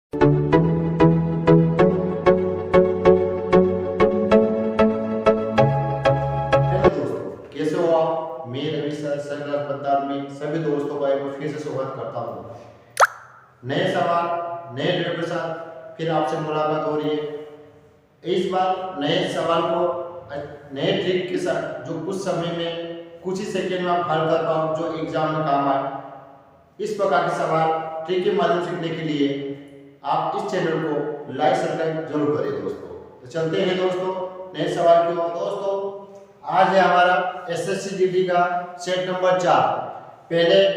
कैसे हो आप? मैं रवि सर क्लास 15 में सभी दोस्तों का एक बार फिर से स्वागत करता हूँ। नए सवाल नए वीडियो के साथ फिर आपसे मुलाकात हो रही है। इस बार नए सवाल को नए ट्रिक के साथ जो कुछ समय में कुछ ही सेकंड में आप हल कर पाओ, जो एग्जाम में काम आए। इस प्रकार के सवाल ट्रिक के माध्यम से सीखने के लिए आप इस चैनल को लाइक सब्सक्राइब जरूर करें दोस्तों। तो चलते हैं दोस्तों नए सवाल की ओर। दोस्तों आज है हमारा एसएससी जीडी का सेट नंबर 4।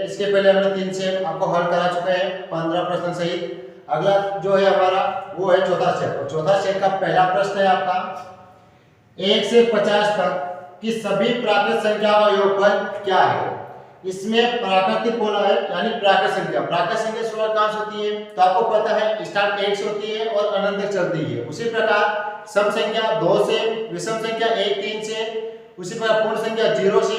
इसके पहले हमने 3 सेट आपको हल करा चुके हैं 15 प्रश्न सहित। अगला जो है हमारा वो है चौथा सेट। और चौथा सेट का पहला प्रश्न है आपका 1 से 50 तक की सभी प्राकृत संख्याओं का योगफल क्या है। इसमें प्राकृतिक बोला है यानी प्राकृत संख्या। प्राकृत संख्या शुरुआत कहां से होती है तो आपको पता है स्टार्ट 1 से होती है और अनंत तक चलती है। उसी प्रकार सम संख्या 2 से, विषम संख्या 1 3 से, उसी प्रकार पूर्ण संख्या 0 से,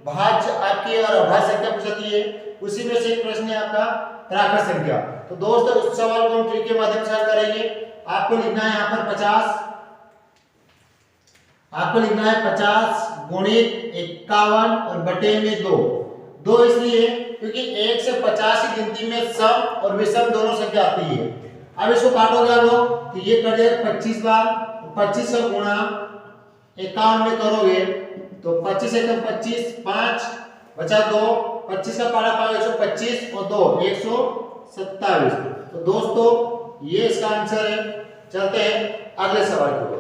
भाज्य आपकी और अभाज्य संख्या पूछती है। उसी में से एक प्रश्न है आपका प्राकृत संख्या। तो दोस्तों उस सवाल को हम ट्रिक के माध्यम से हल करेंगे। आपको लिखना है यहाँ पर 50, आपको लिखना है 50 गुणित 51 और बटे में 2 इसलिए क्योंकि 1 से 50 की गिनती में सम और विषम दोनों संख्या आती है। अब इसको काटोगे आप लोग तो ये कट जाएगा 25 बार। 25 से गुणा 51 में करोगे तो 25 से 25 5 बचा 2, 25 का पारा पाओगे 125 और 2 127। तो दोस्तों ये इसका आंसर है। चलते हैं अगले सवाल की ओर।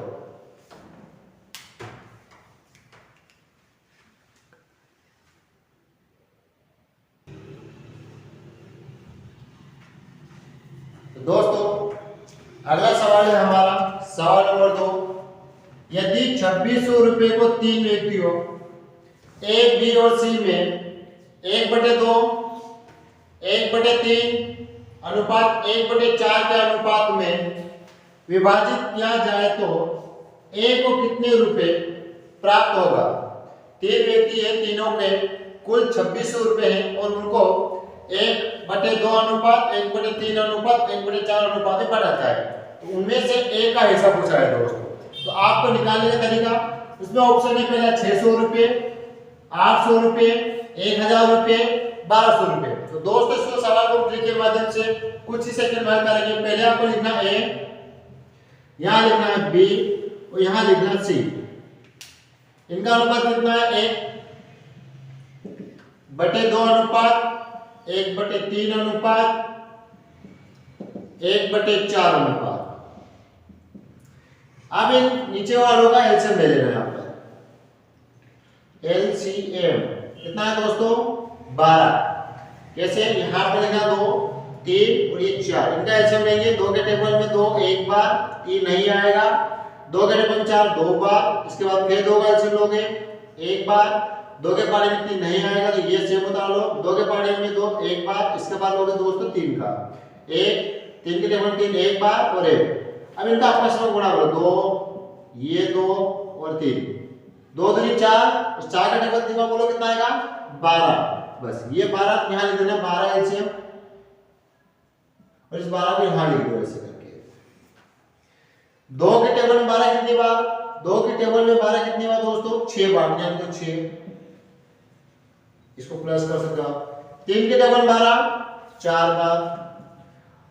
दोस्तों अगला सवाल है हमारा सवाल नंबर 2। यदि 2600 रुपए को 3 व्यक्तियों ए, बी और सी में 1/2, 1/3 अनुपात 1/4 के अनुपात में विभाजित किया जाए तो ए को कितने रुपए प्राप्त होगा। 3 व्यक्ति है, तीनों के कुल 2600 रुपए हैं और उनको 1/2 अनुपात 1/3 अनुपात 1/4 अनुपात में बांटा जाए तो उनमें से ए का हिस्सा पूछा है दोस्तों। तो आपको निकालने का तरीका उसमें ऑप्शन है पहला 600 रुपए, 800 रुपए, 1000 रुपए, 1200 रुपए। तो दोस्तों इस सवाल को ट्रिक के माध्यम से कुछ ही सेकंड में हल करेंगे। पहले आपको लिखना है ए, यहाँ लिखना है बी और यहाँ लिखना है सी। इनका अनुपात कितना है 1/2 अनुपात 1/3 अनुपात 1/4 अनुपात। अब इन नीचे वालों का एलसीएम ले लेना है। यहाँ पर एलसीएम कितना है दोस्तों 12। कैसे यहाँ पर लिखा 2 3 और ये 4। इनका एलसीएम लेंगे। 2 के टेबल में 2 एक बार, 3 नहीं आएगा। 2 के टेबल में 4 2 बार, इसके बाद फिर 2 का एलसीएम लोगे एक बार। 2 के पारे में 3 नहीं आएगा तो ये सेम बता लो। 2 के पारे में 2 एक बार, इसके बाद लोगे दोस्तों 3 का 1, 3 के टेबल में 3 एक बार और 1। अब इनका आपस में गुणा करो 2 ये 2 और 3, 2 दूनी 4, उस 4 का टेबल 3 में बोलो कितना आएगा 12। बस ये 12 यहाँ लिख देना 12 एलसीएम और इस 12 को यहाँ लिख दो ऐसे करके। 2 के टेबल में 12 कितनी बार, 2 के टेबल में 12 कितनी बार दोस्तों 6 बार, यानी तो 6। इसको प्लस कर सकते हो आप। 3 के टेबल 12 4 बार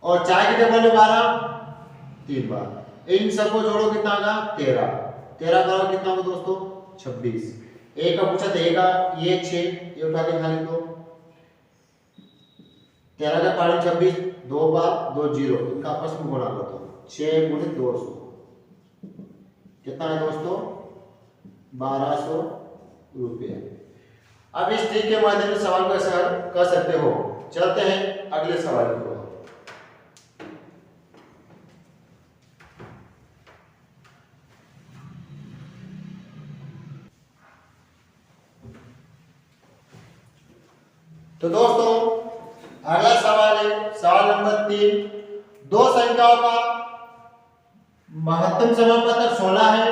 और 4 के टेबल में 12 3 बार। इन सबको जोड़ो कितना आएगा 13। 13 करो कितना होगा दोस्तों 26। एक का पूछा देगा ये 6, ये उठा के यहाँ लिख दो। 13 का पारे 26 2 बार 2 0, इनका आपस में गुणा कर दो 6 गुणित 200 कितना है दोस्तों 1200 रुपये। अब इस ट्रिक के माध्यम से सवाल को ऐसा कर सकते हो। चलते हैं अगले सवाल की ओर। तो दोस्तों अगला सवाल है सवाल नंबर 3। 2 संख्याओं का महत्तम समापतक 16 है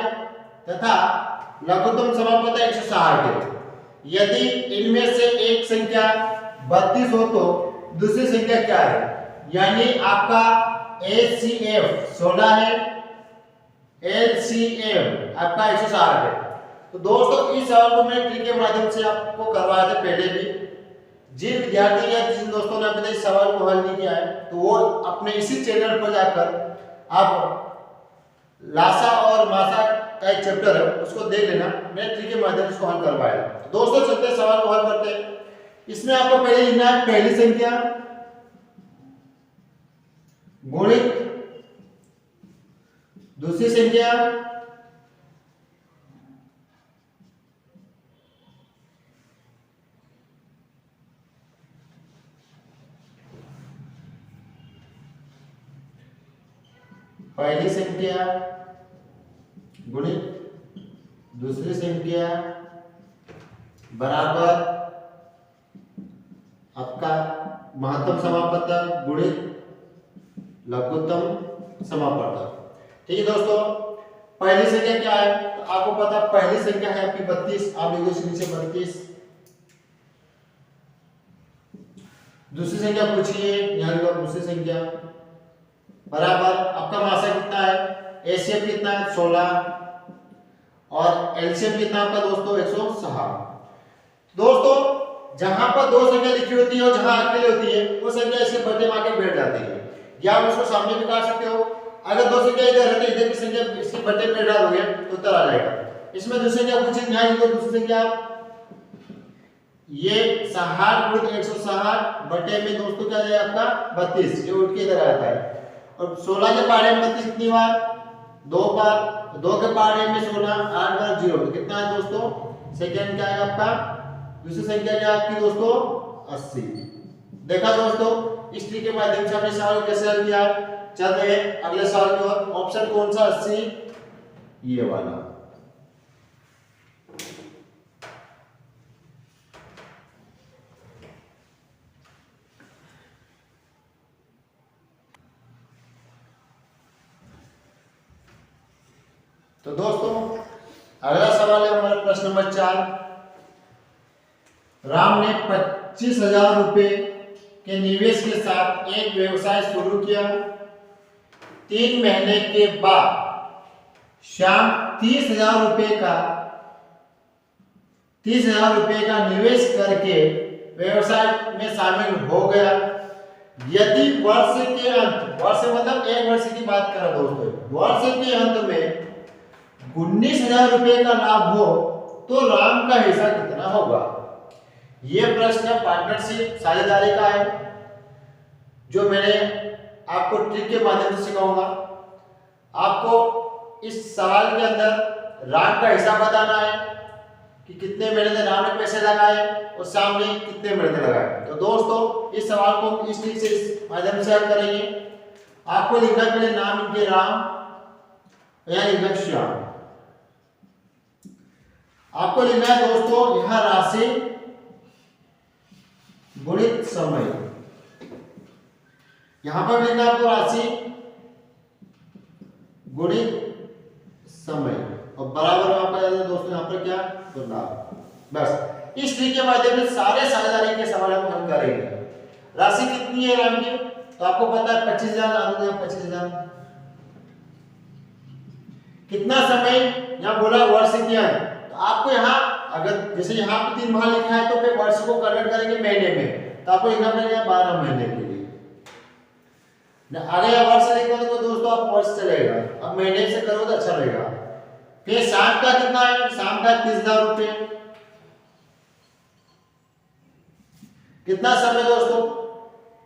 तथा लघुत्तम समापतक 160 है। यदि इनमें से एक संख्या 32 हो तो दूसरी संख्या क्या है। यानी आपका HCF 16 है, LCM आपका 160 है। तो दोस्तों इस सवाल को मैंने ट्रिक के माध्यम से आपको करवाया था पहले भी। जिन विद्यार्थी या जिन दोस्तों ने अभी तक इस सवाल को हल नहीं किया है तो वो अपने इसी चैनल पर जाकर आप लासा और मासा का एक चैप्टर है उसको देख लेना, मैंने ट्रिक के माध्यम से इसको हल करवाया। तो दोस्तों चलते हैं सवाल को हल करते हैं। इसमें आपको पहले लिखना है पहली संख्या गुणित दूसरी संख्या पहली संख्या गुणित दूसरी संख्या बराबर आपका महत्तम समापवर्तक गुणित लघुत्तम समापवर्तक। ठीक है दोस्तों, पहली संख्या क्या है तो आपको पता है पहली संख्या है आपकी 32, आप लिखो इसके नीचे 32। दूसरी संख्या पूछिए, यहां लिखो दूसरी संख्या बराबर आपका मासा कितना है, एचसीएफ कितना है 16 और एलसीएम कितना आपका दोस्तों 160। दोस्तों जहां पर दो संख्या लिखी होती है और जहां अकेले होती है वो संख्या इसके बटे में आके बैठ जाती है, या आप उसको सामने भी काट सकते हो। अगर दो संख्या इधर है तो इधर की संख्या इसके बटे में डालोगे तो उत्तर आ जाएगा। इसमें दूसरी संख्या पूछी, यहां लिखो दूसरी संख्या ये 60 गुणित 160 बटे में दोस्तों क्या आ जाएगा आपका 32, ये उठ के इधर आता है। और 16 के पहाड़े में 32 कितनी बार 2 बार, 2 के पहाड़े में 16 8 बार 0, तो कितना है दोस्तों सेकंड क्या है आपका, दूसरी संख्या क्या है आपकी दोस्तों 80। देखा दोस्तों इस ट्रिक के माध्यम से हमने सवाल कैसे हल किया। चलते हैं अगले सवाल की ओर। ऑप्शन कौन सा 80, ये वाला। तो दोस्तों अगला सवाल है हमारा प्रश्न नंबर 4। राम ने 25,000 रुपए के निवेश के साथ एक व्यवसाय शुरू किया। 3 महीने के बाद श्याम 30,000 रुपए का निवेश करके व्यवसाय में शामिल हो गया। यदि वर्ष के अंत, वर्ष मतलब 1 वर्ष की बात कर रहा दोस्तों, वर्ष के अंत में 19,000 रुपए का लाभ हो तो राम का हिस्सा कितना होगा। यह प्रश्न पार्टनरशिप साझेदारी का है जो मैंने आपको ट्रिक के माध्यम से सिखाऊंगा। आपको इस सवाल के अंदर राम का हिस्सा बताना है कि कितने महीने तक राम ने पैसे लगाए और श्याम ने कितने महीने लगाए। तो दोस्तों इस सवाल को इस ट्रिक से इस माध्यम से हल करेंगे। आपको लिखना है पहले नाम इनके राम, यहाँ लिखना श्याम। आपको लिखना है दोस्तों यहां राशि गुणित समय, यहां पर लिखना है आपको राशि गुणित समय और बराबर आपका दोस्तों यहां पर क्या तो लाभ। बस इस ट्रिक के माध्यम से सारे साझेदारी के सवाल हम हल करेंगे। राशि कितनी है राम की तो आपको पता है 25,000, 25,000। कितना समय यहां बोला वर्ष किया है, आपको यहाँ अगर जैसे यहाँ पे 3 माह लिखा है तो फिर वर्ष को कन्वर्ट करेंगे महीने में, तो आपको लिखना पड़ेगा 12 महीने के लिए। अगर वर्ष लिखो तो दोस्तों आप वर्ष चलेगा, अब महीने से करो तो अच्छा रहेगा। फिर शाम का कितना है, शाम का 30,000 रुपए। कितना समय दोस्तों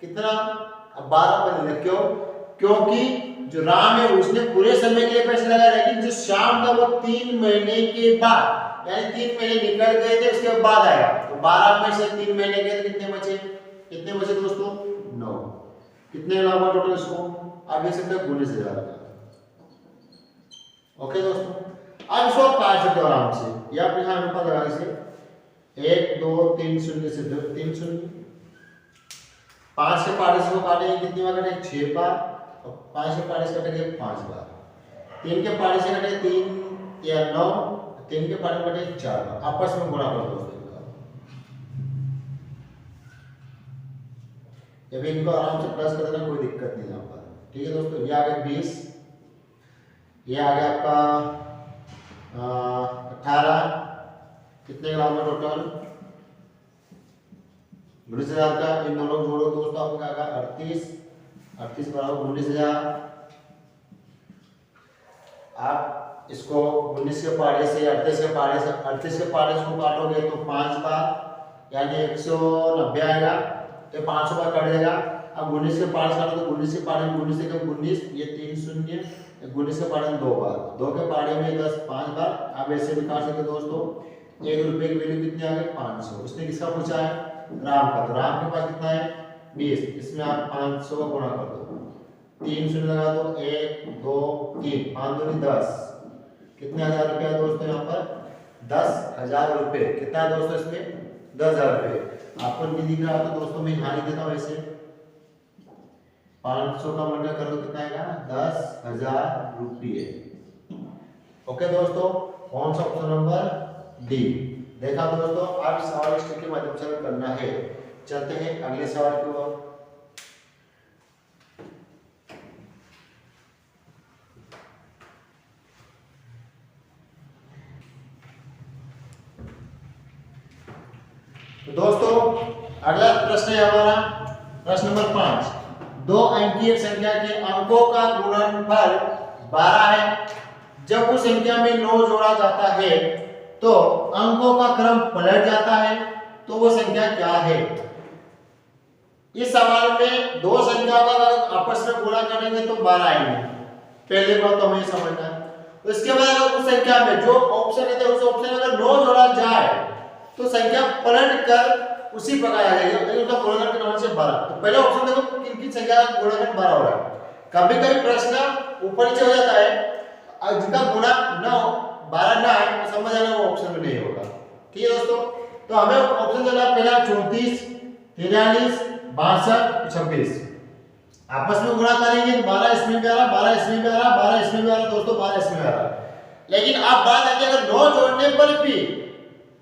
कितना, अब 12 महीने। क्यों, क्योंकि जो राम है उसने पूरे समय के लिए पैसे लगाए, लेकिन जो श्याम था वो 3 महीने के बाद, यानी 3 महीने निकल गए थे उसके बाद आया, तो 12 में से 3 महीने गए तो कितने बचे, कितने बचे दोस्तों 9। कितने लाभ टोटल इसको आप देख सकते हो 19,000 का। ओके दोस्तों, अब इसको आप काट सकते हो आराम से, या आप यहाँ अनुपात लगा लीजिए 1 2 3 0 से 3 0। 5 के पार्ट इसको काटेंगे कितनी बार काटेंगे 6 बार, और 5 के पार्ट से कटेंगे 5 बार। 3 के पार्ट से कटेंगे 3 या 9, 3 के पार्ट में कटेंगे 4 बार। आपस में गुणा करो दोस्तों इनका, जब इनको आराम से प्लस कर देना कोई दिक्कत नहीं यहाँ पर। ठीक है दोस्तों, ये आ गया 20, ये आ गया आपका 18, कितने ग्राम में टोटल 19,000 का। इन दोनों को जोड़ो दोस्तों, आपको क्या आएगा 38, 38 बराबर 19,000। आप इसको 19 के पारे से 38 के पारे से 38 के पारे से काटोगे तो 5 बार यानी 190 आएगा, तो 500 बार कट जाएगा। अब 19 के पारे से काटो तो 19 के पारे में 19 के 19, ये 3 शून्य, 19 के पारे में 2 बार, 2 के पारे में 10 5 बार। आप ऐसे भी काट सकते दोस्तों। 1 रुपए की वैल्यू कितनी आ गई 500। इसने किसका पूछा है राम का, तो राम के पास कितना है 20, इसमें आप 500 का गुणा कर दो, 3 शून्य लगा दो, 1 2 3, 5 दूनी 10, कितने हजार रुपया दोस्तों यहाँ पर 10,000 रुपए। कितना है दोस्तों इसमें 10,000 रुपए। आपको नहीं दिख रहा तो दोस्तों मैं यहाँ लिख देता हूँ ऐसे, 500 का मल्टीप्लाई कर दो कितना आएगा 10,000 रुपये। ओके दोस्तों, कौन सा ऑप्शन नंबर डी। देखा दोस्तों, आप इस सवाल स्टेप के माध्यम से करना है। चलते हैं अगले सवाल की ओर। तो दोस्तों अगला प्रश्न है हमारा प्रश्न नंबर 5। 2 अंकीय संख्या के अंकों का गुणनफल 12 है। जब उस संख्या में 9 जोड़ा जाता है तो अंकों का क्रम पलट जाता है, तो वो संख्या क्या है। इस सवाल में 2 संख्या का अगर आपस में गुणा करेंगे तो 12 आएंगे, पहले बात तो हमें समझना है। उसके बाद अगर उस संख्या में जो ऑप्शन है उस ऑप्शन में अगर 9 जोड़ा जाए तो संख्या पलट कर उसी प्रकार आ जाएगी, लेकिन उसका गुणनफल के नाम से 12। तो पहले ऑप्शन देखो किन किन संख्या का गुणनफल 12 हो रहा है। कभी-कभी प्रश्न ऊपर नीचे हो जाता है, जिसका गुणा न 12 ना आए तो समझ आना वो ऑप्शन में नहीं होगा। ठीक है दोस्तों, तो हमें ऑप्शन देना पहला 34, 43, 62, 26। आपस में गुणा करेंगे तो 12 इसमें भी आ रहा, 12 इसमें भी आ रहा, 12 इसमें भी आ रहा दोस्तों, 12 इसमें आ रहा। लेकिन आप बात आती है अगर 9 जोड़ने पर भी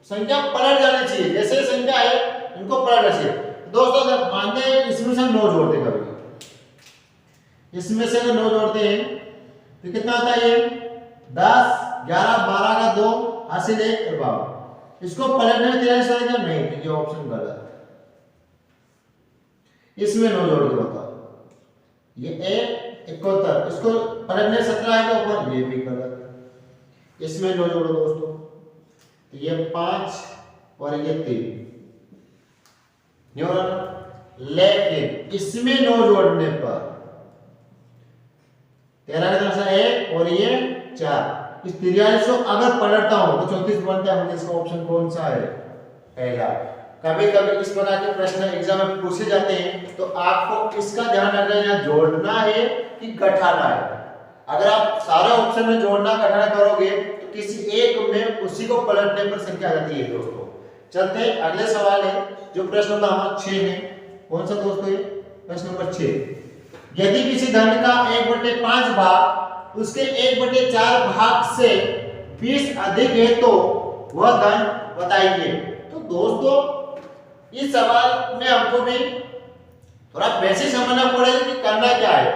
संख्या पलट जानी चाहिए, जैसे संख्या है इनको पलटना चाहिए। दोस्तों अगर मानते हैं इसमें से 9 जोड़ते कभी, इसमें से अगर 9 जोड़ते हैं तो कितना होता है ये 10, 11, 12 का 2 हासिल 1 और 12। इसको पलटने में 43 आएगा नहीं, तो ये ऑप्शन गलत। इसमें 9 जोड़ के बताओ, ये 1 71, इसको पलटने 17 आएगा ऊपर, ये भी गलत। इसमें 9 जोड़ो दोस्तों, तो ये 5 और ये 3, लेकिन इसमें 9 जोड़ने पर 13 की तरफ से 1 और ये 4, इस 43 को अगर पलटता हूं तो 34 बनता है। इसका ऑप्शन कौन सा है पहला। कभी कभी इस प्रकार के प्रश्न एग्जाम में पूछे जाते हैं, तो आपको इसका ध्यान रखना है जोड़ना है कि घटाना है। अगर आप सारे ऑप्शन में जोड़ना घटाना करोगे तो किसी एक में उसी को पलटने पर संख्या आ जाती है दोस्तों। चलते हैं अगले सवाल है जो प्रश्न नंबर हमारा 6 है। कौन सा दोस्तों ये प्रश्न नंबर 6। यदि किसी धन का 1/5 भाग उसके 1/4 भाग से 20 अधिक है तो वह धन बताइए। तो दोस्तों इस सवाल में हमको भी थोड़ा बेसिक समझना पड़ेगा कि करना क्या है।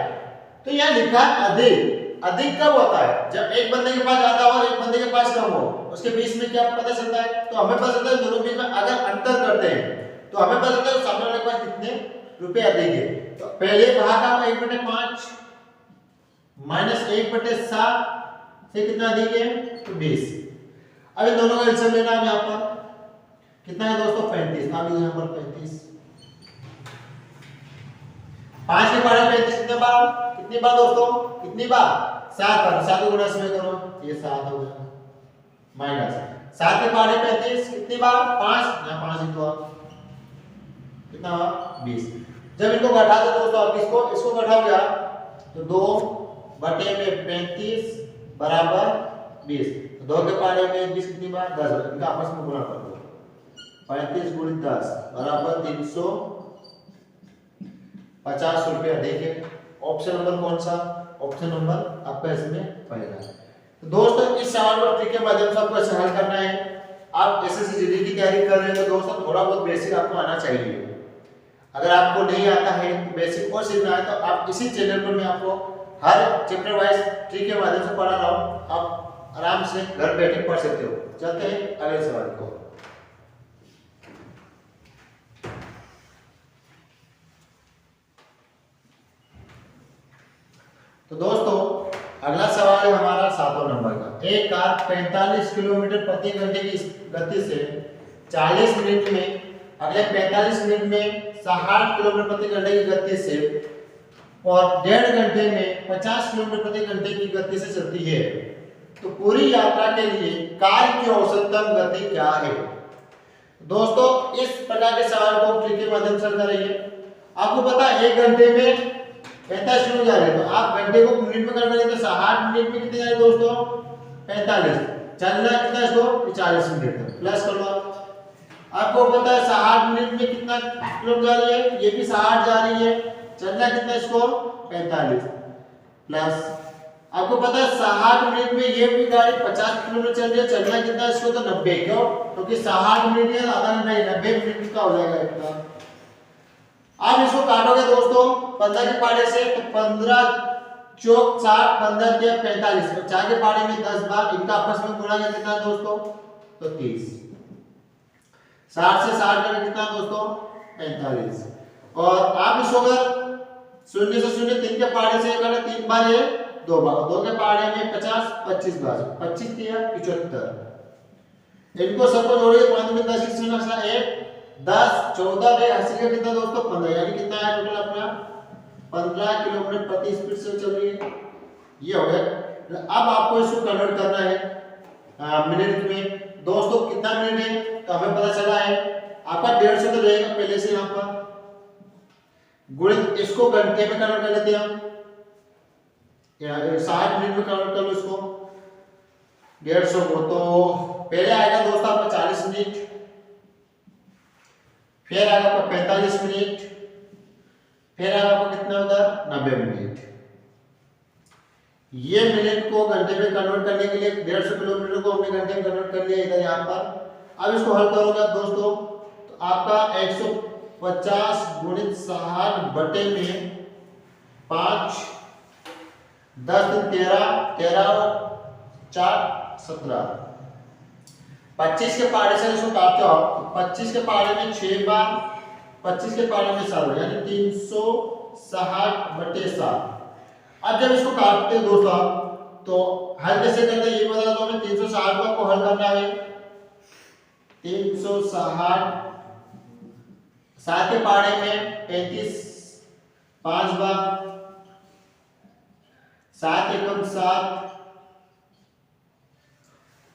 तो यहाँ लिखा अधिक, अधिक कब होता है जब एक बंदे के पास ज्यादा हो और एक बंदे के पास कम हो, उसके बीच में क्या पता चलता है। तो हमें पता चलता है दोनों बीच में अगर अंतर करते हैं तो हमें पता चलता है सामने वाले के पास कितने रुपए अधिक है। तो पहले भाग आप 1/5 माइनस 1/7 से कितना अधिक है तो 20। अब इन दोनों का आंसर लेना है। यहाँ पर कितना है दोस्तों 35। अब यहाँ पर 35, 5 के पढ़े 35 कितने बार, कितनी बार दोस्तों, कितनी बार 7 बार। 7 गुणा इसमें करो, ये 7 हो गया माइनस 7 के पढ़े 35 कितनी बार 5, यहाँ 5 लिख दो आप, कितना 20। जब इनको घटा दो दोस्तों, आप इसको घटाओगे आप तो 2/35 बराबर 20। तो 2 के पढ़े में 20 कितनी बार 10, इनका आपस में गुणा कर दो। 35 गुणित 10 बराबर 350 रुपया। देखिए ऑप्शन नंबर कौन सा, ऑप्शन नंबर आपका इसमें पहला है। तो दोस्तों इस सवाल को ट्रिक के माध्यम से आपको ऐसे हल करना है। आप एसएससी जीडी की तैयारी कर रहे हैं तो दोस्तों थोड़ा बहुत बेसिक आपको आना चाहिए। अगर आपको नहीं आता है बेसिक और सीखना है तो आप इसी चैनल पर मैं आपको हर चैप्टर वाइज ट्री के माध्यम से पढ़ा रहा हूँ, आप आराम से घर बैठे पढ़ सकते हो। चलते हैं अगले सवाल को। तो दोस्तों अगला सवाल है हमारा 7वां नंबर का। एक कार 45 किलोमीटर प्रति घंटे की गति से 40 मिनट में, अगले 45 मिनट में 60 किलोमीटर प्रति घंटे की गति से और 1.5 घंटे में 50 किलोमीटर प्रति घंटे की गति से चलती है, तो पूरी यात्रा के लिए कार की औसतन गति क्या है? दोस्तों इस प्रकार के सवाल को ट्रिक के माध्यम से हल करेंगे। आपको पता है 1 घंटे में 45 किलोमीटर जा रहे हैं, तो आप घंटे को मिनट में कन्वर्ट करेंगे तो 60 मिनट में कितने जा रहे हैं दोस्तों? 45। चलना कितना इसको? 40 मिनट प्लस कर लो। आपको पता है 60 मिनट में कितना किलोमीटर जा रही है? ये भी 60 जा रही है। चलना कितना इसको? 45 प्लस आपको पता है 60 मिनट में ये भी गाड़ी 50 किलोमीटर चल रही है। चलना कितना इसको? तो 90। क्यों? क्योंकि 60 मिनट या आधा घंटा 90 मिनट का हो जाएगा इतना। आप इसको काटोगे दोस्तों 15 के पहाड़े से, तो 15 चौक 60, 15 के 45, और 4 के पहाड़े में 10 बार इनका आपस में गुणा कितना है दोस्तों? तो 30। 60 से 60 करें कितना दोस्तों? 45। और आप इसको अगर 0 से 0 3 के पहाड़े से करें 3 बार है 2 बार, 2 के पहाड़े में 50, 25 बार, 25 3 75। इनको सबको जोड़िए 5 में 10 की 10 14 में 80 का कितना दोस्तों? 15, यानी कितना है टोटल अपना? 15 किलोमीटर प्रति स्पीड से चल रही है। ये हो गया। अब आपको इसको कन्वर्ट करना है मिनट में। दोस्तों कितना मिनट है? तो हमें पता चला है आपका 150 तो रहेगा पहले से यहाँ पर, गुणित इसको घंटे में कन्वर्ट कर लेते हैं हम, 60 मिनट में कन्वर्ट कर लो इसको 150 को। तो पहले आएगा दोस्तों आपका 40 मिनट, फिर आएगा आपका 45 मिनट, फिर आएगा आपका कितना होगा? 90 मिनट। ये मिनट को घंटे में कन्वर्ट करने के लिए 150 किलोमीटर को हमने घंटे में कन्वर्ट कर लिया इधर यहाँ पर। अब इसको हल करोगे दोस्तों तो आपका 150 गुणित 60 बटे में 5, 10 13, 13 4 17, 25 के पहाड़े से इसको काटते हो तो 25 के पहाड़े में 6 बार, 25 के पहाड़े में 7, यानी 360 बटे 7। अब जब इसको काटते हैं दोस्तों तो हल कैसे करते हैं ये बता दो। हमें 360 को हल करना है। 360 7 के पहाड़े में 35 5 बार, 7 एकम 7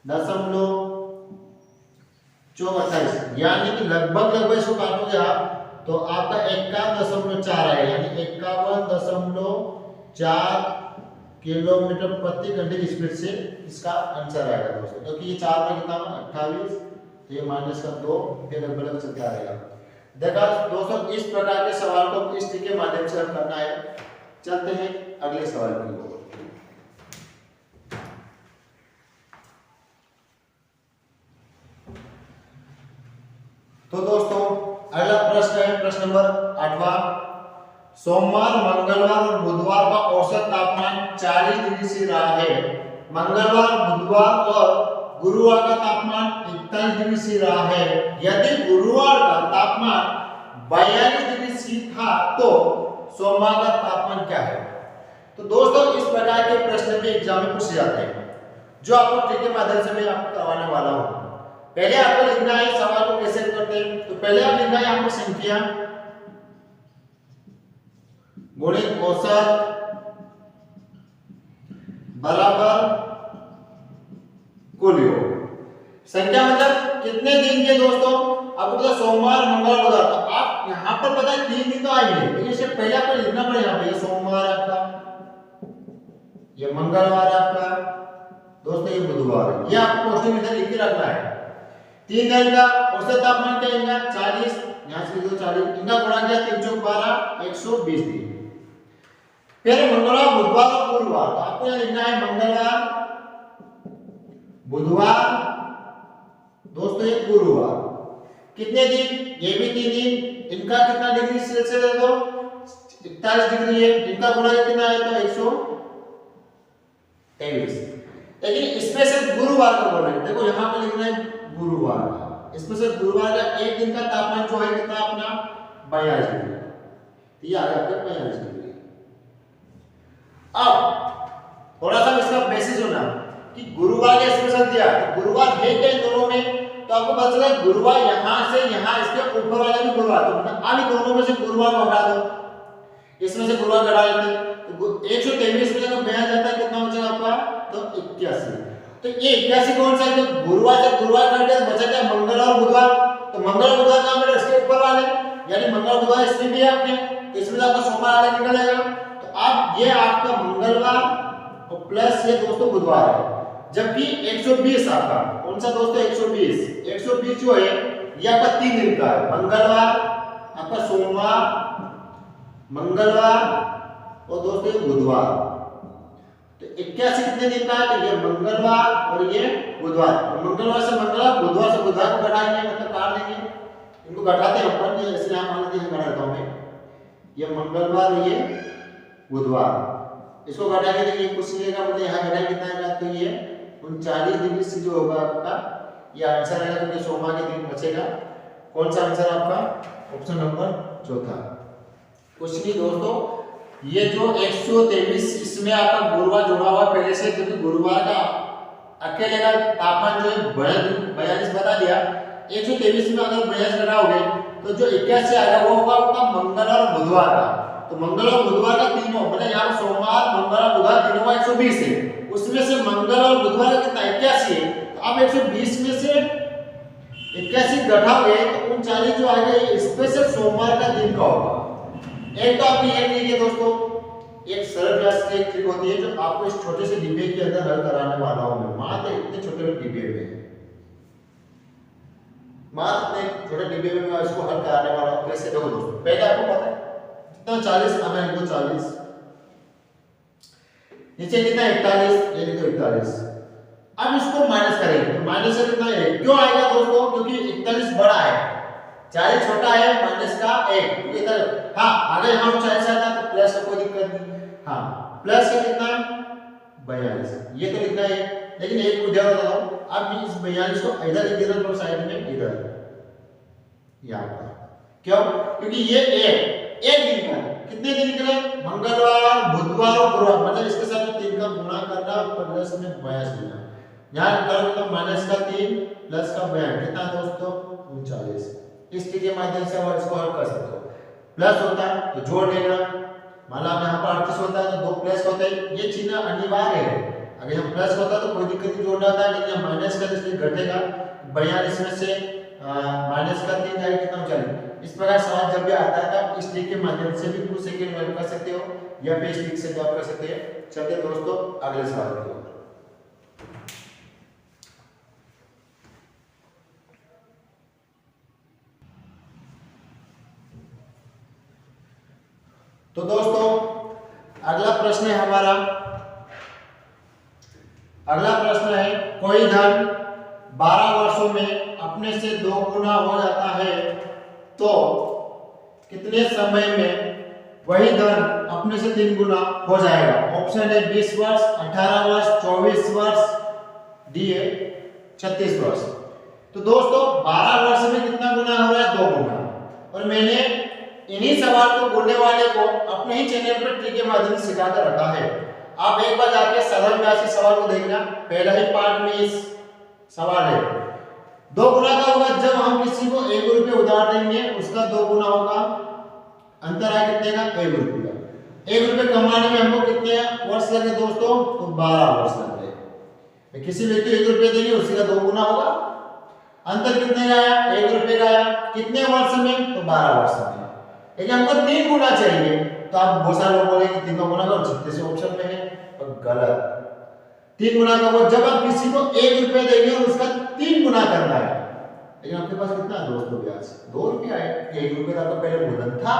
दशमलव 28, यानी कि लगभग इसको काटोगे आप तो आपका 51.4 आएगा, यानी 51.4 किलोमीटर प्रति घंटे की स्पीड से इसका आंसर आएगा दोस्तों। क्योंकि ये 4 में कितना 28, तो ये माइनस का 2, फिर लगभग चलता रहेगा। देखा दोस्तों इस प्रकार के सवाल को इस ट्रिक के माध्यम से हल करना है। चलते हैं अगले सवाल की ओर। तो दोस्तों अगला प्रश्न है प्रश्न नंबर 8वां। सोमवार, मंगलवार और बुधवार का औसत तापमान 40 डिग्री से रहा है। मंगलवार, बुधवार और गुरुवार का तापमान 41 डिग्री से रहा है। यदि गुरुवार का तापमान 42 डिग्री सी था तो सोमवार का तापमान क्या है? तो दोस्तों इस प्रकार के प्रश्न भी एग्जाम में पूछे जाते हैं, जो आपको ट्रिक के माध्यम से मैं आपको करवाने वाला हूं। पहले आपको लिखना है सवाल को कैसे करते हैं। तो पहले आप लिखना है आपको संख्या गुणित औसत बराबर कुल योग। संख्या मतलब कितने दिन के दोस्तों? आपको पता सोमवार, मंगलवार, बुधवार, तो आप यहां पर पता है 3 दिन तो आएंगे, लेकिन इससे पहले आपको लिखना पड़ेगा। यहाँ पे ये सोमवार आपका, ये मंगलवार आपका दोस्तों, ये बुधवार है। ये आपको क्वेश्चन में लिख के रखना है। 3 दिन का औसत तापमान क्या है? 40, यहां से लिखो 40, इनका गुणा किया 3 चौक 12, 120 दिन। फिर मंगलवार, बुधवार और गुरुवार, तो आपको यहां लिखना है मंगलवार, बुधवार दोस्तों, ये गुरुवार। कितने दिन? ये भी 3 दिन, इनका कितना डिग्री सेल्सियस है तो 41 डिग्री है, इनका गुणा कितना है तो 123। लेकिन इसमें से गुरुवार का बोल रहे हैं, देखो यहाँ पे लिखना है गुरुवार का, इसमें से गुरुवार का एक दिन का तापमान जो है कितना अपना 42 डिग्री, ये आ गया आपका 42 डिग्री। अब थोड़ा सा इसका बेसिस होना कि गुरुवार का स्पेशल दिया, तो गुरुवार है क्या इन दोनों में, तो आपको पता चला गुरुवार यहाँ से यहाँ इसके ऊपर वाला भी गुरुवार, तो अब इन दोनों में से गुरुवार को हटा दो, इसमें से गुरुवार घटा लेते हैं, तो 123 में जब बया जाता है कितना बचेगा आपका तो 81। तो ये 81 कौन सा है, तो गुरुवार से गुरुवार काट दिया बचा क्या मंगल और बुधवार, तो मंगल और बुधवार का मेरे इसके ऊपर वाले यानी मंगल बुधवार इसमें भी है आपने, तो इसमें आपका सोमवार आगे निकल जाएगा। तो अब ये आपका मंगलवार और प्लस ये दोस्तों बुधवार है, जबकि 120 आपका कौन सा दोस्तों 120 जो है ये आपका 3 दिन का है, मंगलवार आपका सोमवार मंगलवार और दोस्तों ये बुधवार। तो 81 कितने दिन का है, तो ये मंगलवार और ये बुधवार, तो मंगलवार से मंगलवार बुधवार से बुधवार को घटाएंगे मतलब काट देंगे, इनको घटाते हैं ऊपर इसलिए हम मान लेते हैं घटा देता हूं मैं, ये मंगलवार और ये बुधवार, इसको घटाएंगे तो ये कुछ नहीं मतलब यहाँ घटाएंगे कितना आएगा तो ये 39 डिग्री से जो होगा आपका ये आंसर आएगा, क्योंकि सोमवार के दिन बचेगा। कौन सा आंसर आपका ऑप्शन नंबर चौथा। कुछ नहीं दोस्तों, ये जो 123 इसमें आपका गुरुवार जुड़ा हुआ पहले से, क्योंकि गुरुवार का अकेले का तापमान जो है 42 बता दिया, 123 में अगर 42 घटाओगे तो जो 81 आएगा वो होगा आपका मंगल और बुधवार का, तो मंगल और बुधवार का तीनों मतलब यहाँ सोमवार मंगल और बुधवार तीनों का 120 है, उसमें से मंगल और बुधवार का कितना 81 है, तो आप 120 में से 81 घटाओगे तो 39 जो आएगा ये स्पेशल सोमवार का दिन का होगा। एक तो आपकी ये ट्रिक है दोस्तों, एक सरल क्लास की एक ट्रिक होती है जो आपको इस छोटे से डिब्बे के अंदर हल कराने वाला हूं मैं, मात्र इतने छोटे डिब्बे में, मात्र इतने छोटे डिब्बे में मैं इसको हल कराने वाला हूं। कैसे देखो दोस्तों, पहले आपको पता है कितना 40 हमें लिखो 40, नीचे कितना 41 ये लिखो 41। अब इसको माइनस करेंगे तो माइनस से कितना है क्यों आएगा दोस्तों, क्योंकि 41 बड़ा है 40 छोटा है माइनस का 1 इधर, हाँ अगर हम 40 आता तो प्लस का कोई दिक्कत नहीं, हाँ प्लस का कितना 42 ये तो लिखना है, लेकिन एक उदाहरण बताओ, अब इस 42 को इधर लिख देना थोड़ा साइड में इधर यहाँ पर, क्यों क्योंकि ये एक दिन का कितने दिन निकले मंगलवार बुधवार और गुरुवार, मतलब इसके साथ 3 का गुणा करना और प्लस में 42 देना, यहाँ करो तो माइनस का 3 प्लस का 42 कितना दोस्तों 39। इस ट्रिक के माध्यम से आप इसको हल कर सकते हो। प्लस होता है तो जोड़ लेना, मान लो यहाँ पर 38 होता है तो 2 प्लस होता है, ये चिन्ह अनिवार्य है, अगर यहाँ प्लस होता तो कोई दिक्कत नहीं जोड़ना होता है, लेकिन यहाँ माइनस का इसलिए घटेगा 42 में से माइनस का 3 जाएगा कितना 40। इस प्रकार सवाल जब भी आता है तो आप इस ट्रिक के माध्यम से भी कुछ सेकंड में कर सकते हो या फिर इस ट्रिक से भी आप कर सकते हैं। चलते दोस्तों अगले सवाल की ओर। तो दोस्तों अगला प्रश्न है हमारा, अगला प्रश्न है कोई धन 12 वर्षों में अपने से 2 गुना हो जाता है तो कितने समय में वही धन अपने से 3 गुना हो जाएगा। ऑप्शन है 20 वर्ष 18 वर्ष 24 वर्ष डी है 36 वर्ष। तो दोस्तों 12 वर्ष में कितना गुना हो रहा है 2 गुना, और मैंने इन्हीं सवाल को बोलने वाले को अपने ही चैनल पर ट्रिक के माध्यम से सिखा कर रखा है। आप एक बार जाके साधारण राशि सवाल को देखना, पहला ही पार्ट में इस सवाल है 2 गुना का होगा जब हम किसी को 1 रुपये उधार देंगे उसका 2 गुना होगा, अंतर है कितने का 1 रुपया। 1 रुपये कमाने में हमको कितने वर्ष लगे दोस्तों, तो 12 वर्ष लगे। किसी व्यक्ति 1 रुपये देंगे उसी का 2 गुना होगा, अंतर कितने का आया 1 रुपये का आया, कितने वर्ष में तो 12 वर्ष में। लेकिन हमको 3 गुना चाहिए, तो आप बहुत सारे लोग बोलेंगे 3 का गुना करो, जैसे ऑप्शन में है पर गलत। 3 गुना का वो जब आप किसी को 1 रुपये देंगे और उसका 3 गुना करना है, लेकिन आपके पास कितना दोस्तों ब्याज 2 रुपया है, 1 रुपये का तो पहले मूलधन था।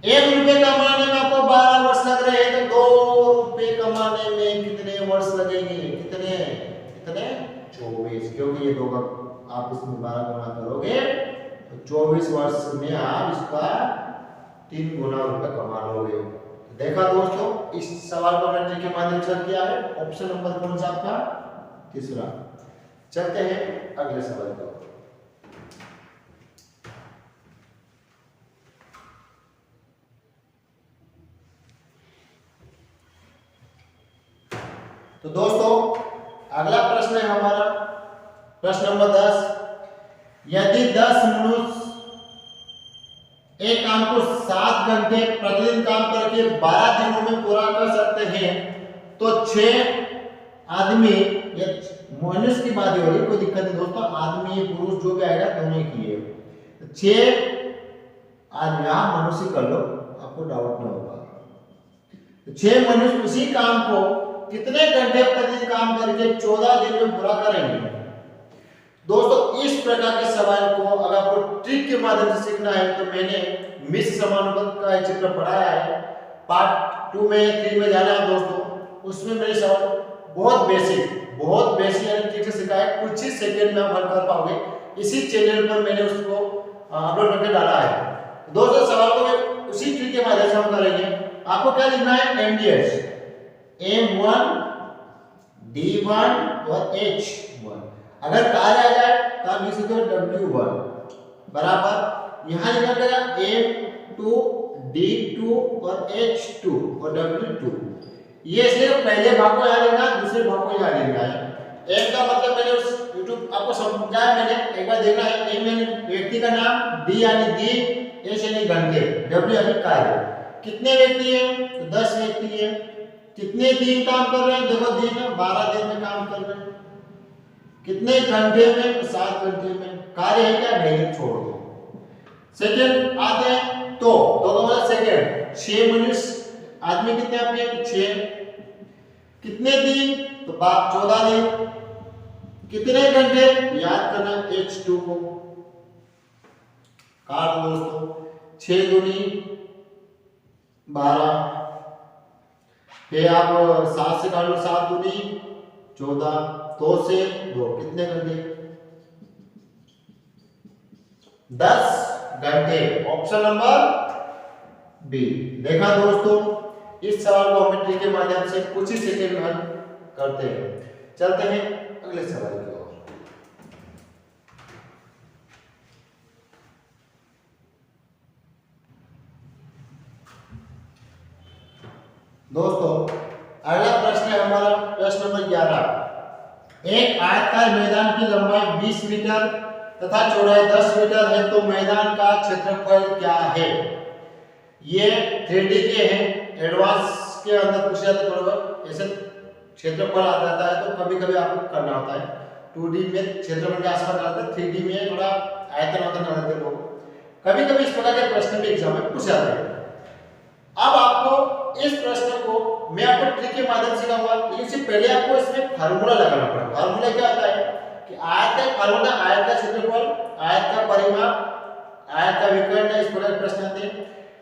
1 रुपये कमाने में आपको 12 वर्ष लग रहे हैं, तो 2 रुपये कमाने में कितने वर्ष लगेंगे, कितने 24, क्योंकि ये 2 का आप इसमें 12 गुना करोगे तो 24 वर्ष में आप इसका 3 गुना रुपए कमा लोगे। देखा दोस्तों, इस सवाल का मैंने के माध्यम से किया है। ऑप्शन नंबर कौन सा आपका? तीसरा। चलते हैं अगले सवाल को। तो दोस्तों अगला प्रश्न है हमारा प्रश्न नंबर 10। यदि 10 मनुष्य एक काम को 7 घंटे प्रतिदिन काम करके 12 दिनों में पूरा कर सकते हैं तो 6 आदमी, या मनुष्य की बात हो रही, कोई दिक्कत नहीं दोस्तों, आदमी पुरुष जो भी आएगा दोनों की है। 6 आदमी, आप मनुष्य कर लो, आपको डाउट नहीं होगा। 6 मनुष्य उसी काम को कितने घंटे प्रतिदिन काम करके 14 दिन में पूरा करेंगे? दोस्तों इस प्रकार के सवाल को अगर आपको ट्रिक के माध्यम से सीखना है तो मैंने मिश्र समानुपात का एक चित्र पढ़ाया है, पार्ट 2 में 3 में जाना है दोस्तों। उसमें मेरे सवाल बहुत बेसिक यानी ट्रिक से सिखाया है, कुछ ही सेकंड में आप हल कर पाओगे। इसी चैनल पर मैंने उसको अपलोड करके डाला है। दोस्तों सवाल को मैं उसी ट्रिक के माध्यम से हम करेंगे। आपको क्या लिखना है? एमडीएस, M1, D1 और H1। अगर कार्य आ जाए तो आप लिख सकते हो W1 बराबर, यहाँ लिखा जाएगा M2, D2 और H2 और W2। ये इसलिए पहले भाग को यहाँ लेना, दूसरे भाग को यहाँ लेना है। M का मतलब मैंने उस YouTube आपको समझाया, मैंने एक बार देखना है। M यानी व्यक्ति का नाम, D यानी दिन, H यानी घंटे, W यानी कार्य। कितने व्यक्ति हैं? तो 10 व्यक्ति हैं। कितने दिन काम कर रहे हैं? देखो दिन में 12 दिन में काम कर रहे हैं। कितने घंटे में? 7 घंटे में। कार्य है क्या? नहीं, छोड़ दो। सेकंड आते हैं तो का मतलब सेकंड। 6 मनुष्य, आदमी कितने आपके? 6। कितने दिन? तो 14 दिन। कितने घंटे? याद करना H2 को काट दो दोस्तों। 6 दूनी 12, फिर आप 7 से काट लो, 7 दूनी 14, 2 से 2, कितने घंटे? 10 घंटे। Option number B. देखा दोस्तों, इस सवाल को हम ट्रिक के माध्यम से कुछ ही सेकंड में हल करते हैं। चलते हैं अगले सवाल की ओर। दोस्तों अगला प्रश्न है हमारा प्रश्न नंबर 11। एक आयताकार मैदान की लंबाई 20 मीटर तथा चौड़ाई 10 मीटर है तो मैदान का क्षेत्रफल क्या है? ये 3D के हैं, एडवांस के अंदर पूछा जाता है, थोड़ा ऐसे क्षेत्रफल आ जाता है तो कभी-कभी आपको करना होता है। 2D में क्षेत्रफल के आसपास आता है, 3D में थोड़ा आयतन रहते हैं लोग। कभी-कभी इस प्रकार के प्रश्न भी एग्जाम में पूछे जाते हैं। अब आपको इस प्रश्न को मैं आपको ट्रिक के माध्यम से सिखाऊंगा, लेकिन इससे पहले आपको इसमें फार्मूला लगाना पड़ेगा। फार्मूला क्या होता है कि आयत का फार्मूला, आयत का क्षेत्रफल, आयत का परिमाप, आयत का विकर्ण, इस प्रकार के प्रश्न आते हैं।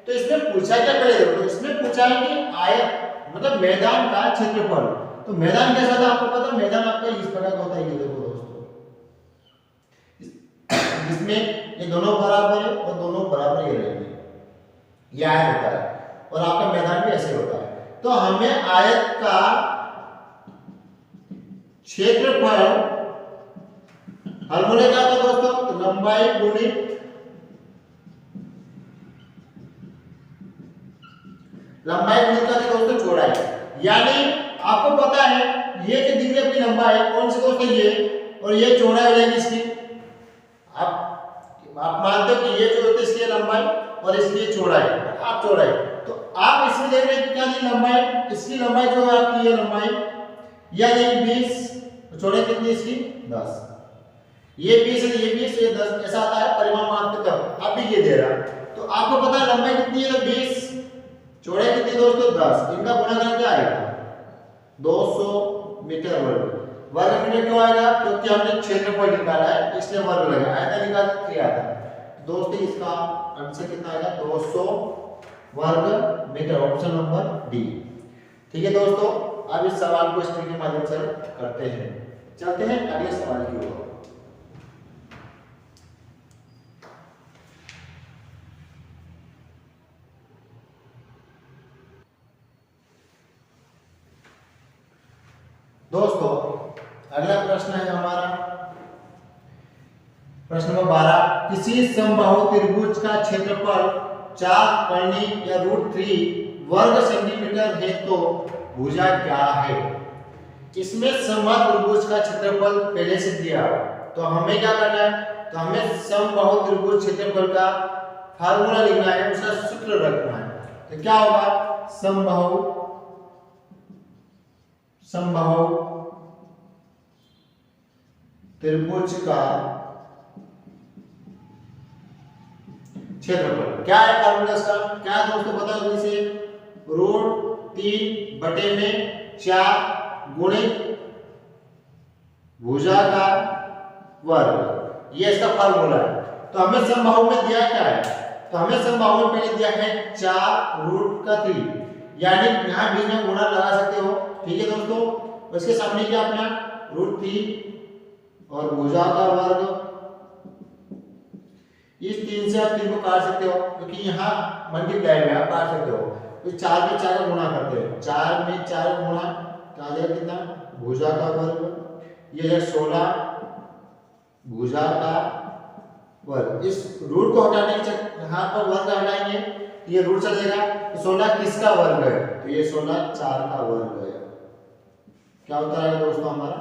तो इसमें पूछा क्या पहले देखो, तो इसमें पूछा है कि आयत मतलब मैदान का क्षेत्रफल। तो मैदान कैसा था आपको पता है? मैदान आपका इस प्रकार का होता है, ये देखो दोस्तों, इसमें ये दोनों बराबर है और दोनों बराबर ये रहेंगे, ये आयत होता है और आपका मैदान भी ऐसे होता है। तो हमें आयत का क्षेत्रफल फार्मूला क्या था दोस्तों? तो लंबाई गुणित दोस्तों चौड़ाई। यानी आपको पता है ये जो दिख रही है लंबाई कौन सी दोस्तों? ये, और ये चौड़ाई हो जाएगी इसकी। आप मानते हो कि ये जो होती है इसकी लंबाई और इसकी चौड़ाई, आप चौड़ाई, तो आप इसमें देख रहे हैं क्या जी लंबाई, इसकी लंबाई जो है आपकी ये लंबाई, या ये 20, चौड़ाई कितनी इसकी? 10। ये 20 है, ये 20, ये 10, ऐसा आता है परिमाण मानते तब। अब भी ये दे रहा है तो आपको पता है लंबाई कितनी है? तो 20, चौड़ाई कितनी दोस्तों? 10। इनका गुणाकार क्या आएगा? 200 मीटर वर्ग। वर्ग मीटर क्यों आएगा? क्योंकि हमने क्षेत्रफल निकाला है इसलिए वर्ग लगा, आयतन निकाला किया था दोस्तों। इसका आंसर कितना आएगा? 200 वर्ग मीटर। Option number D. ठीक है दोस्तों, अब इस सवाल को इस ट्रिक के माध्यम से करते हैं। चलते हैं अगले सवाल की ओर। दोस्तों अगला प्रश्न है हमारा प्रश्न नंबर 12। किसी समबाहु त्रिभुज का क्षेत्रफल 4 कर्णी या √3 वर्ग सेंटीमीटर है तो भुजा क्या है। इसमें समबाहु त्रिभुज का क्षेत्रफल पहले से दिया है, तो हमें क्या करना है, तो हमें समबाहु त्रिभुज क्षेत्रफल का फार्मूला लिखना है, उसका सूत्र रखना है। तो क्या होगा, समबाहु त्रिभुज का क्षेत्रफल क्या है, फार्मूला इसका क्या है दोस्तों, बताओ जल्दी से। √3/4 गुणित भुजा का वर्ग, ये इसका फार्मूला है। तो हमें समबाहु में दिया क्या है, तो हमें समबाहु में पहले दिया है 4√3, यानी यहां बीच में गुणा लगा सकते हो, ठीक है दोस्तों। उसके सामने क्या अपना √3 और भुजा का वर्ग, इस 3 से आप 3 को काट सकते हो क्योंकि यहाँ मल्टीप्लाई में आप काट सकते हो। तो 4 में 4 का गुणा करते हैं, 4 में 4 गुणा क्या आ जाएगा, कितना, भुजा का वर्ग, ये है 16 भुजा का वर्ग। इस रूट को हटाने के यहाँ पर वर्ग हटाएंगे, ये रूट चलेगा, तो 16 किसका वर्ग है, तो ये 16 4 का वर्ग है। क्या होता है दोस्तों हमारा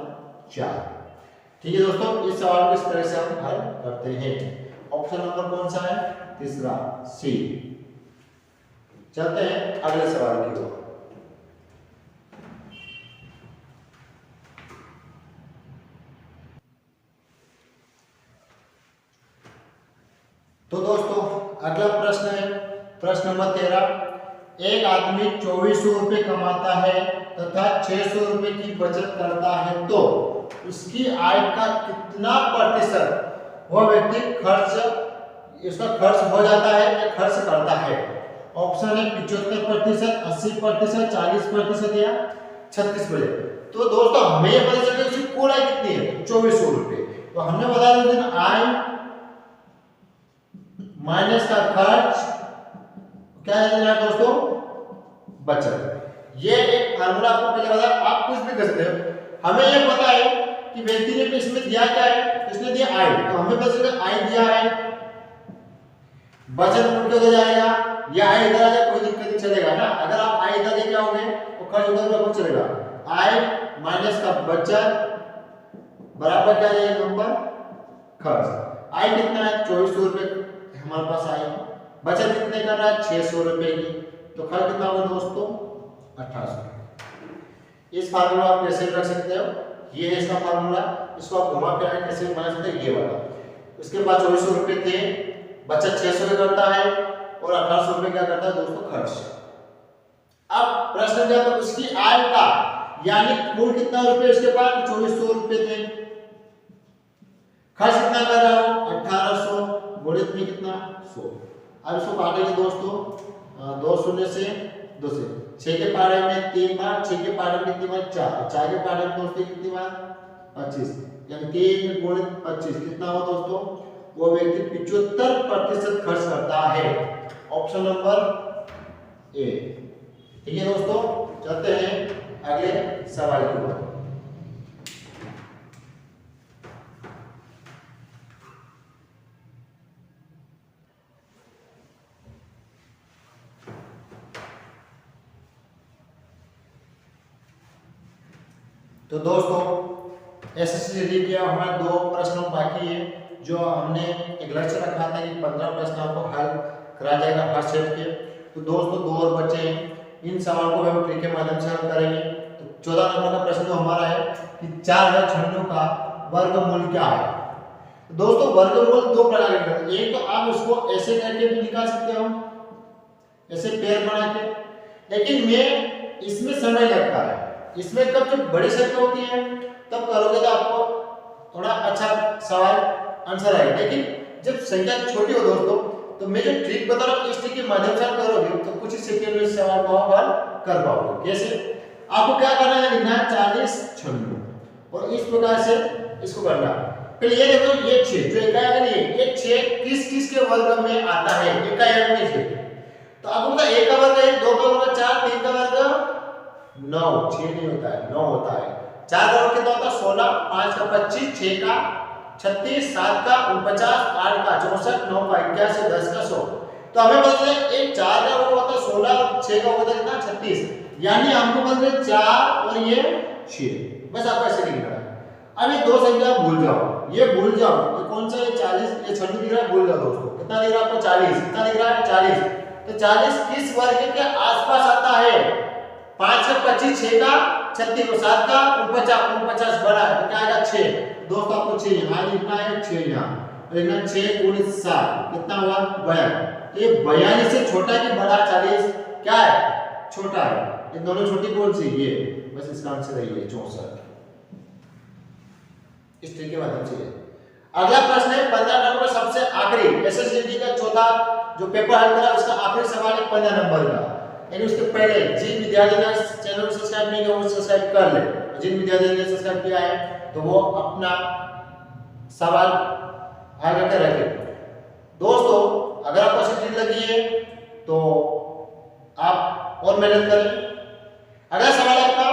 4। ठीक है दोस्तों, इस सवाल को इस तरह से हम हल करते हैं। ऑप्शन नंबर कौन सा है, तीसरा सी। चलते हैं अगले सवाल की ओर। तो दोस्तों अगला प्रश्न है प्रश्न नंबर 13। एक आदमी 2400 रुपये कमाता है तथा 600 रुपये की बचत करता है, तो उसकी आय का कितना प्रतिशत वह व्यक्ति इसका खर्च हो जाता है या खर्च करता है। ऑप्शन है 75%, 80%, 40% या 36%। तो दोस्तों हमें यह पता चल गया उसकी कुल आय कितनी है, 2400 रुपये। तो हमने बता दिया आय माइनस का खर्च क्या है दोस्तों, बचत। ये एक फार्मूला आपको पहले बताया, आप कुछ भी कर सकते हो। हमें ये पता है कि व्यक्ति ने इसमें दिया क्या है, इसने दिया आय, तो हमें पता चला आय दिया है, बचत उल्टे हो जाएगा, या आय इधर आ जाए कोई दिक्कत नहीं चलेगा ना। अगर आप आय इधर लेके आओगे तो खर्च उधर भी चलेगा। आय माइनस का बचत बराबर क्या है नंबर खर्च। आय कितना है 2400 रुपये हमारे पास आय, बचत कितने कर रहा है 600 रुपये की, तो खर्च कितना होगा दोस्तों 1800। इस फार्मूला आप कैसे रख सकते हो, ये है इसका फार्मूला, इसको आप घुमा फिरा कैसे बना सकते हैं, ये वाला। उसके बाद 2400 रुपये थे, बचत 600 रुपये करता है और 1800 रुपये क्या करता है दोस्तों खर्च। अब प्रश्न क्या था, उसकी आय का यानी कुल कितना रुपये उसके पास 2400 रुपये थे, खर्च कितना कर रहा हूं 1800, गुणित में कितना 100। अब इसको काटेंगे दोस्तों, 2 शून्य से 2 से 6 के पारे में 3 बार, 6 के पारे में कितनी बार 4, 4 के पारे में दोस्तों कितनी बार 25, यानी 3 गुणित 25 कितना हो दोस्तों, वो व्यक्ति 75% खर्च करता है। Option number A. ठीक है दोस्तों, चलते हैं अगले सवाल की ओर। तो दोस्तों एसएससी के हमारे 2 प्रश्न बाकी है, जो हमने एक लक्ष्य रखा था कि 15 प्रश्न आपको हल करा जाएगा फर्स्ट सेट के। तो दोस्तों 2 और बचे हैं, इन सवाल को हम ट्रिक के माध्यम से हल करेंगे। तो 14 नंबर का प्रश्न तो हमारा है कि 4096 का वर्गमूल क्या है। तो दोस्तों वर्गमूल 2 प्रकार के होते हैं, एक तो आप उसको ऐसे करके भी निकाल सकते हो, ऐसे पेड़ बना के, लेकिन मैं इसमें समय लगता है। इसमें कब जब बड़ी संख्या होती है तब करोगे तो आपको थोड़ा अच्छा सवाल आंसर आएगा, लेकिन जब संख्या छोटी हो दोस्तों तो मैं जो ट्रिक बता रहा हूँ इस ट्रिक के माध्यम से करोगे तो कुछ ही सेकंड में इस सवाल को हल कर पाओगे। कैसे, आपको क्या करना है, लिखना है 4096 और इस प्रकार से इसको करना। पहले ये देखो, ये 6 जो इकाई है ये 6 किस किस के वर्ग में आता है, इकाई में 6। तो आपको पता 1 का वर्ग है, 2 का वर्ग 4, 3 का वर्ग 9, 6 नहीं होता है 9 होता है। 4 का कितना होता है 16, 5 का 25, 6 का 36, 7 का 49, 8 का 64, 9 का 81, 10 का 100। तो हमें बोलते हैं एक 4 का वो होता है 16, 6 का होता है कितना 36, यानी हमको बोलते हैं 4 और ये 6, बस आपको ऐसे लिखना है। अब ये दो संख्या भूल जाओ, ये भूल जाओ, ये कौन सा है 40, ये 26 दिख रहा है, भूल जाओ दोस्तों। कितना दिख रहा है आपको 40, कितना दिख रहा है 40। तो 40 किस वर्ग के आसपास आता है? 5 का 25, 6 का 36 और 7 का 49 बड़ा है तो क्या आएगा 6। दोस्तों आपको 6 यहाँ लिखना है, 6 यहाँ लिखना, 6 गुणित 7 कितना हुआ 42। ये 42 से छोटा कि बड़ा? 40 क्या है छोटा है। ये दोनों छोटी कौन सी? ये, बस इसका आंसर है ये 64। इस ट्रिक के माध्यम से। अगला प्रश्न है 15 नंबर सबसे आखिरी एसएससीटी का चौथा जो पेपर हल करा उसका आखिरी सवाल है 15 नंबर का। यानी उसके पहले जिन विद्यार्थी ने चैनल को सब्सक्राइब नहीं किया वो सब्सक्राइब कर ले, जिन विद्यार्थी ने सब्सक्राइब किया है तो वो अपना सवाल हल करके रखे। दोस्तों अगर आपको अच्छी ट्रिक लगी है तो आप और मेहनत करें। अगला सवाल है आपका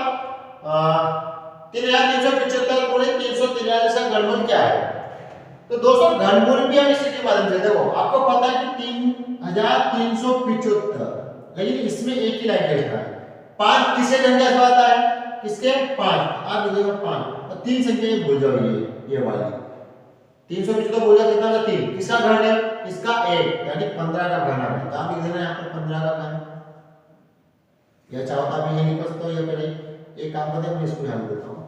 3375 गुणित 343 का घनमूल क्या है? तो दोस्तों घनमूल भी हम इसी के माध्यम से, देखो आपको पता है कि 3375, लेकिन इसमें एक ही लाइन लिखना है। 5 किसके घन के आसपास आता है? किसके? 5। आप लिखोगे 5 और 3 संख्या भूल जाओ, ये वाली 375 भूल जाओ, कितना होगा 3। किसका घन है? इसका 1, यानी 15 का घन है। तो आप लिख देना यहां पर 15 का घन। या चाहता भी ये निकल सकता है, ये पहले एक काम करते हैं, मैं इसको ध्यान देता हूं।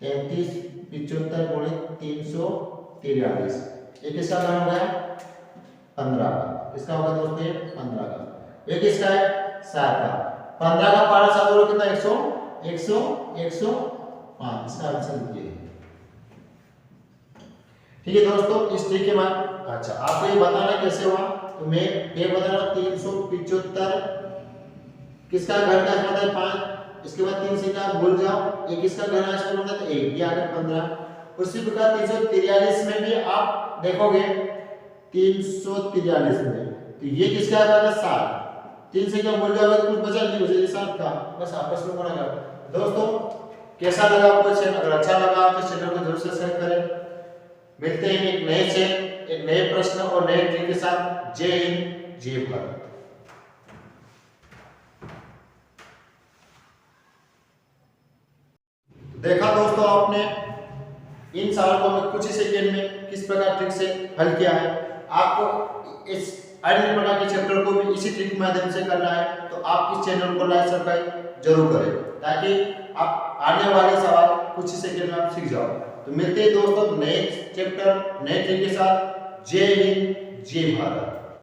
3375 गुणित 343, ये किसका घन हो गया? 15 का। किसका होगा दोस्तों? ये 15 का। ये किसका है? 7 का। 15 का पारा 7 और कितना 100 100 105। इसका आंसर ये है। ठीक है दोस्तों, इस ट्रिक के बाद अच्छा आपको ये बताना कैसे हुआ, तो मैं ये बता रहा हूं 375 किसका घन का आसपास है 5, इसके बाद 3 से क्या भूल जाओ, ये किसका घन आसपास होता है 1, ये आ गया 15। उसी प्रकार 343 में भी आप देखोगे 343 में तो ये किसका आ जाएगा 7, 3 से क्या भूल जाओगे तो कुछ बचा नहीं, बचे 7 का, बस आपस में गुणा करो। दोस्तों कैसा लगा आपको चैनल? अगर अच्छा लगा तो चैनल को जरूर सब्सक्राइब करें। मिलते हैं एक नए चैनल, एक नए प्रश्न और नए ट्रिक के साथ। जय हिंद, जय भारत। देखा दोस्तों आपने इन सवालों को मैं कुछ ही सेकंड में किस प्रकार ट्रिक से हल किया है। आपको इस अन्य प्रकार के चैप्टर को भी इसी ट्रिक के माध्यम से करना है तो आप इस चैनल को लाइक सब्सक्राइब जरूर करें ताकि आप आने वाले सवाल कुछ ही सेकंड में आप सीख जाओ। तो मिलते हैं दोस्तों नए चैप्टर नए ट्रिक के साथ। जय हिंद, जय भारत।